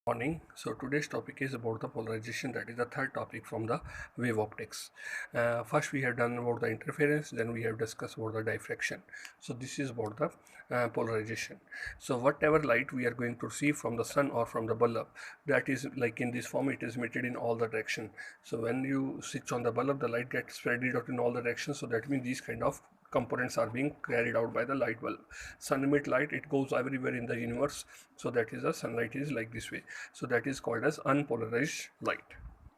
Morning. So today's topic is about the polarization, that is the third topic from the wave optics. First we have done about the interference, then we have discussed about the diffraction. So this is about the polarization. So whatever light we are going to receive from the sun or from the bulb, that is like in this form, it is emitted in all the direction. So when you switch on the bulb, the light gets spread out in all the directions. So that means these kind of components are being carried out by the light bulb. Sun emit light, it goes everywhere in the universe. So that is the sunlight is like this way. So that is called as unpolarized light.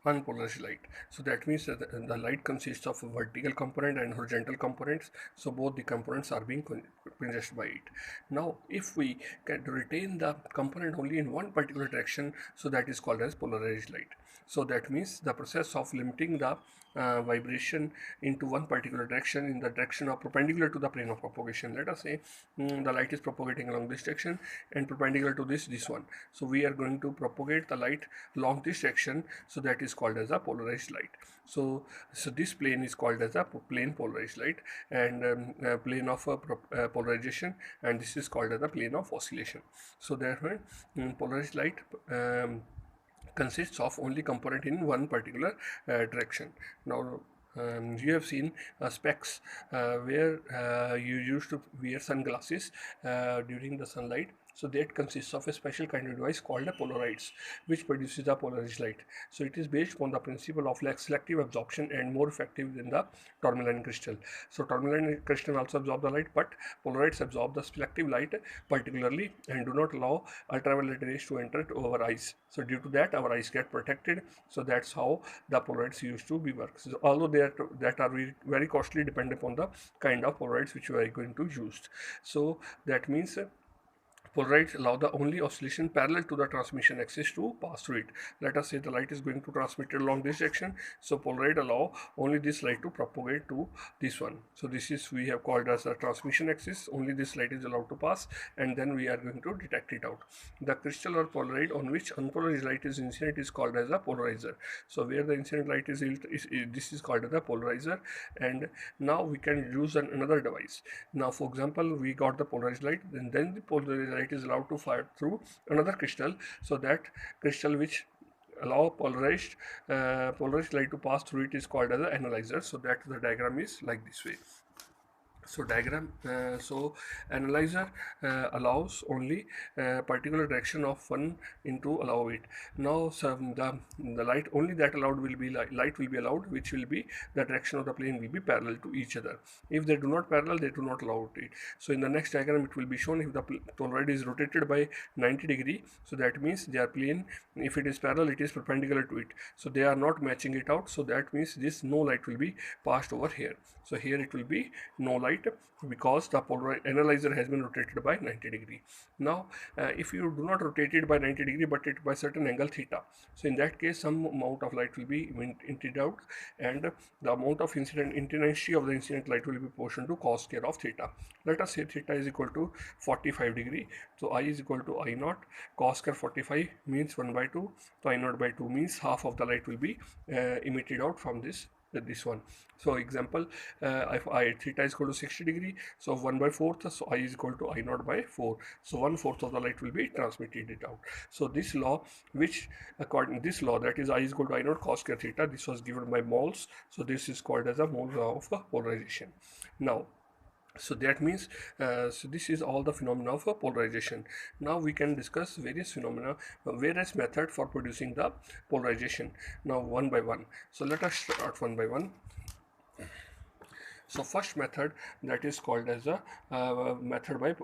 Unpolarized light. So that means that the light consists of vertical component and horizontal components. So both the components are being possessed by it. Now, if we can retain the component only in one particular direction, so that is called as polarized light. So that means the process of limiting the vibration into one particular direction in the direction of perpendicular to the plane of propagation. Let us say the light is propagating along this direction and perpendicular to this one. So we are going to propagate the light along this direction. So that is called as a polarized light. So this plane is called as a plane polarized light, and plane of polarization, and this is called as the plane of oscillation. So therefore polarized light consists of only component in one particular direction. Now you have seen specs where you used to wear sunglasses during the sunlight. So that consists of a special kind of device called a polarites, which produces a polarized light. So it is based on the principle of less selective absorption and more effective than the tourmaline crystal. So tourmaline crystal also absorb the light, but polarites absorb the selective light particularly and do not allow ultraviolet rays to enter to our eyes. So due to that, our eyes get protected. So that's how the polarites used to be work. So although that are very costly, depend upon the kind of polarites which we are going to use. So that means polarites allow the only oscillation parallel to the transmission axis to pass through it. Let us say the light is going to transmit along this direction. So polarite allow only this light to propagate to this one. So this is we have called as a transmission axis. Only this light is allowed to pass, and then we are going to detect it out. The crystal or polarite on which unpolarized light is incident is called as a polarizer. So where the incident light is this is called as a polarizer. And now we can use another device. Now for example, we got the polarized light, and then the polarized light is allowed to fire through another crystal. So that crystal which allow polarized light to pass through it is called as an analyzer. So that the diagram is like this way. So diagram, so analyzer allows only particular direction of one into allow it. Now so the light only that allowed will be light will be allowed which will be the direction of the plane will be parallel to each other. If they do not parallel, they do not allow it. So in the next diagram it will be shown if the toroid is rotated by 90 degree. So that means they are plane. If it is parallel, it is perpendicular to it. So they are not matching it out. So that means this no light will be passed over here. So here it will be no light because the analyzer has been rotated by 90 degree. Now if you do not rotate it by 90 degree but it by certain angle theta, so in that case some amount of light will be emitted out, and the amount of intensity of the incident light will be proportional to cos square of theta. Let us say theta is equal to 45 degree. So I is equal to I naught. Cos square 45 means 1 by 2. So I naught by 2 means half of the light will be emitted out from this one. So example, if I theta is equal to 60 degree, so 1 by 4th, so I is equal to I naught by 4. So 1/4 of the light will be transmitted it out. So this law, which according to this law, that is I is equal to I naught cos square theta, this was given by moles. So this is called as a mole law of polarization. Now so that means so this is all the phenomena of polarization. Now we can discuss various phenomena, various method for producing the polarization, now one by one. So let us start one by one. So first method, that is called as a method by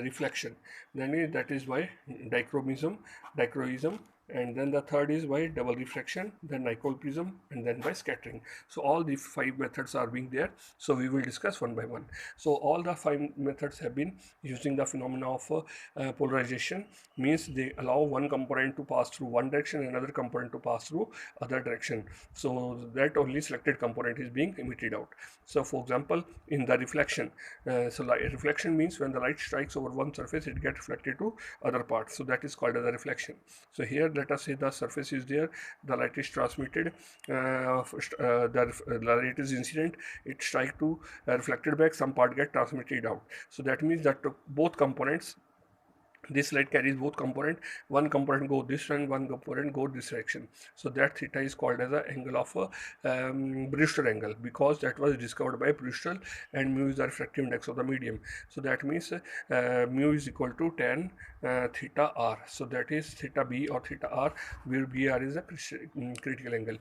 reflection, then that is by dichroism, and then the third is by double refraction, then nicol prism, and then by scattering. So all the 5 methods are being there. So we will discuss one by one. So all the 5 methods have been using the phenomena of polarization, means they allow one component to pass through one direction and another component to pass through other direction, so that only selected component is being emitted out. So for example, in the reflection, reflection means when the light strikes over one surface, it gets reflected to other parts. So that is called as a reflection. So here let us say the surface is there, the light is transmitted, the light is incident, it strike to reflected back, some part get transmitted out. So that means that both components This light carries both component. One component go this direction, one component go this direction. So that theta is called as the angle of Brewster angle, because that was discovered by Brewster, and mu is the refractive index of the medium. So that means mu is equal to tan theta r. So that is theta b or theta r, where br is a critical angle.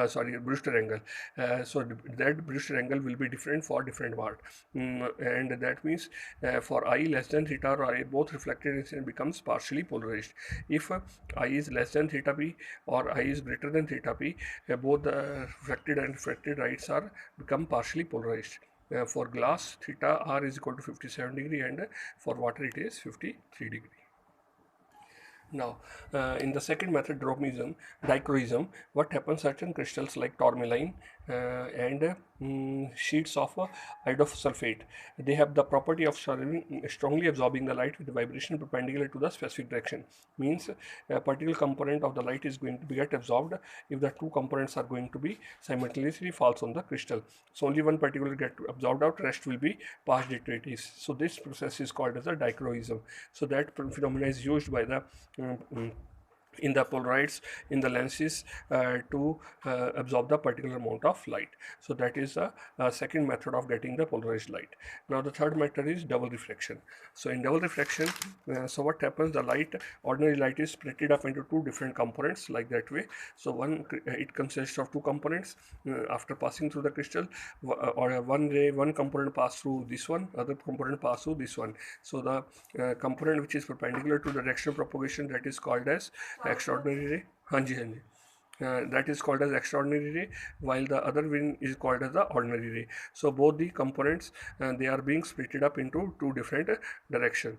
Sorry, Brewster angle. So that Brewster angle will be different for different part, and that means for I less than theta or I, both reflected incident becomes partially polarized. If I is less than theta p or I is greater than theta p, both the reflected and refracted lights are become partially polarized. For glass, theta r is equal to 57 degree, and for water it is 53 degree. Now, in the second method, dichroism, what happens, certain crystals like tourmaline and sheets of sulfate, they have the property of strongly absorbing the light with vibration perpendicular to the specific direction. Means a particular component of the light is going to be get absorbed if the two components are going to be simultaneously falls on the crystal. So only one particular get absorbed out, rest will be passed into it is. So this process is called as a dichroism. So that phenomena is used by the in the polarites in the lenses to absorb the particular amount of light. So that is a second method of getting the polarized light. Now the third method is double refraction. So in double refraction, so what happens, the light, ordinary light is split up into two different components like that way. So one, it consists of two components. After passing through the crystal, or one ray, one component pass through this one, other component pass through this one. So the component which is perpendicular to the direction of propagation, that is called as extraordinary ray. Hanji, hanji. That is called as extraordinary ray, while the other one is called as the ordinary ray. So both the components, they are being split up into two different directions.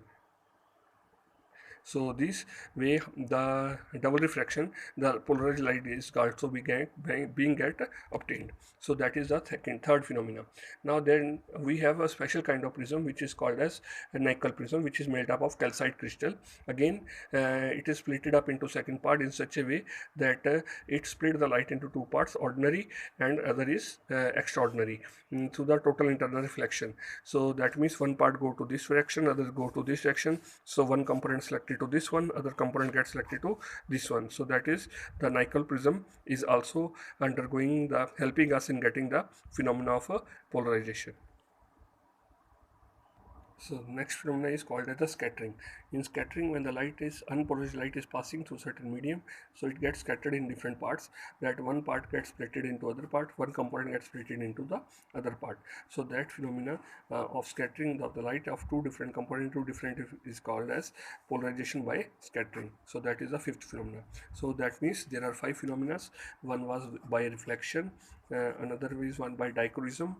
So this way, the double refraction, the polarized light is also being get obtained. So that is the third phenomena. Now then we have a special kind of prism which is called as a nickel prism, which is made up of calcite crystal. Again, it is split up into second part in such a way that it split the light into two parts, ordinary and other is extraordinary, through the total internal reflection. So that means one part go to this direction, others go to this direction. So one component selected to this one, other component gets selected to this one. So that is the nickel prism is also undergoing the helping us in getting the phenomena of polarization. So next phenomena is called as the scattering. In scattering, when the light is unpolarized light is passing through certain medium, so it gets scattered in different parts. That one part gets split into other part, one component gets split into the other part. So that phenomena of scattering of the light of two different components to different is called as polarization by scattering. So that is the fifth phenomena. So that means there are five phenomena. One was by reflection, another is one by dichroism,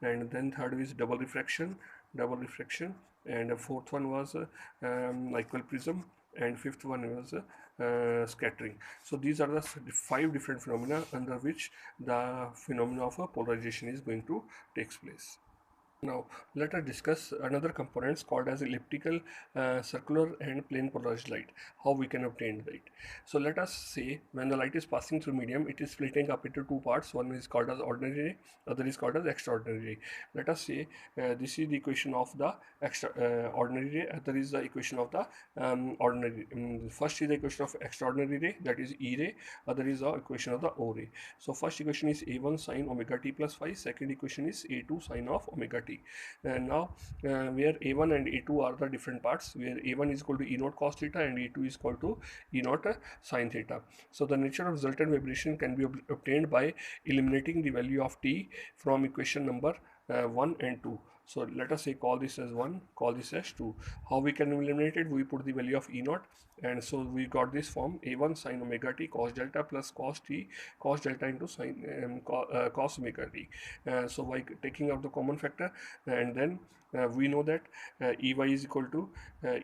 and then third is double refraction, and the fourth one was nickel prism, and fifth one was scattering. So these are the five different phenomena under which the phenomena of polarization is going to take place. Now let us discuss another components called as elliptical, circular and plane polarized light. How we can obtain light. So let us say when the light is passing through medium, it is splitting up into two parts. One is called as ordinary ray, other is called as extraordinary ray. Let us say this is the equation of the ordinary ray, other is the equation of the ordinary. First is the equation of extraordinary ray, that is E ray, other is the equation of the O ray. So first equation is A1 sine omega t plus phi, second equation is A2 sine of omega t. And now where A1 and A2 are the different parts, where A1 is equal to E naught cos theta and A2 is equal to E naught sin theta. So the nature of resultant vibration can be obtained by eliminating the value of t from equation number 1 and 2. So let us say call this as 1, call this as 2. How we can eliminate it? We put the value of E naught, and so we got this form A1 sin omega t cos delta plus cos t cos delta into sin cos omega t. So by taking out the common factor, and then we know that Ey is equal to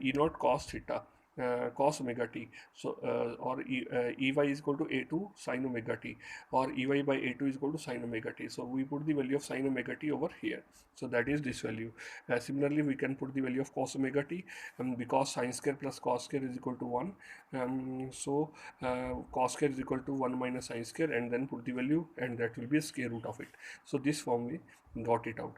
E naught cos theta cos omega t. So or Ey is equal to A2 sin omega t, or Ey by A2 is equal to sin omega t. So we put the value of sin omega t over here. So that is this value. Similarly, we can put the value of cos omega t, because sin square plus cos square is equal to 1. So cos square is equal to 1 minus sin square, and then put the value, and that will be a square root of it. So this form we got it out.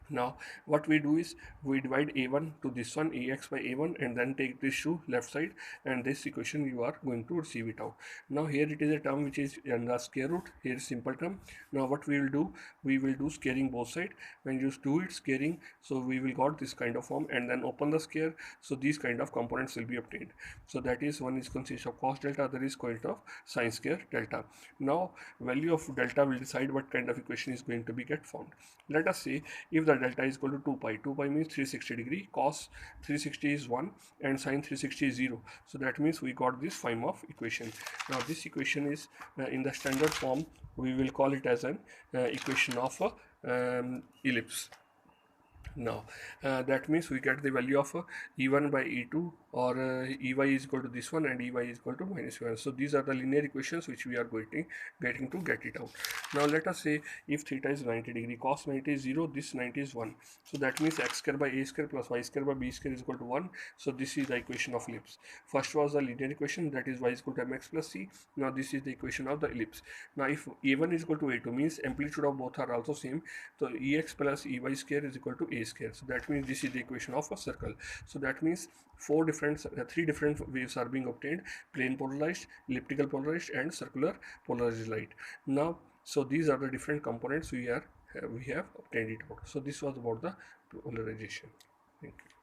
Now what we do is we divide a1 to this one, ax by a1, and then take this to left side, and this equation you are going to receive it out. Now here it is a term which is in the square root. Here is simple term. Now what we will do, we will do squaring both side. When you do it squaring, so we will got this kind of form, and then open the square, so these kind of components will be obtained. So that is, one is consists of cos delta, other is consist of sin square delta. Now value of delta will decide what kind of equation is going to be get formed. Let us say if the delta is equal to 2 pi, 2 pi means 360 degree, cos 360 is 1 and sin 360 is 0. So that means we got this form of equation. Now this equation is in the standard form, we will call it as an equation of ellipse. Now that means we get the value of e1 by e2, or ey is equal to this one and ey is equal to -1. So these are the linear equations which we are getting to get it out. Now let us say if theta is 90 degree, cos 90 is 0, this 90 is 1. So that means x square by a square plus y square by b square is equal to 1. So this is the equation of ellipse. First was the linear equation, that is y is equal to mx plus c. Now this is the equation of the ellipse. Now if a1 is equal to a2 means amplitude of both are also same, so ex plus ey square is equal to a square. So that means this is the equation of a circle. So that means three different waves are being obtained: plane polarized, elliptical polarized, and circular polarized light. Now so these are the different components we have obtained it out. So this was about the polarization. Thank you.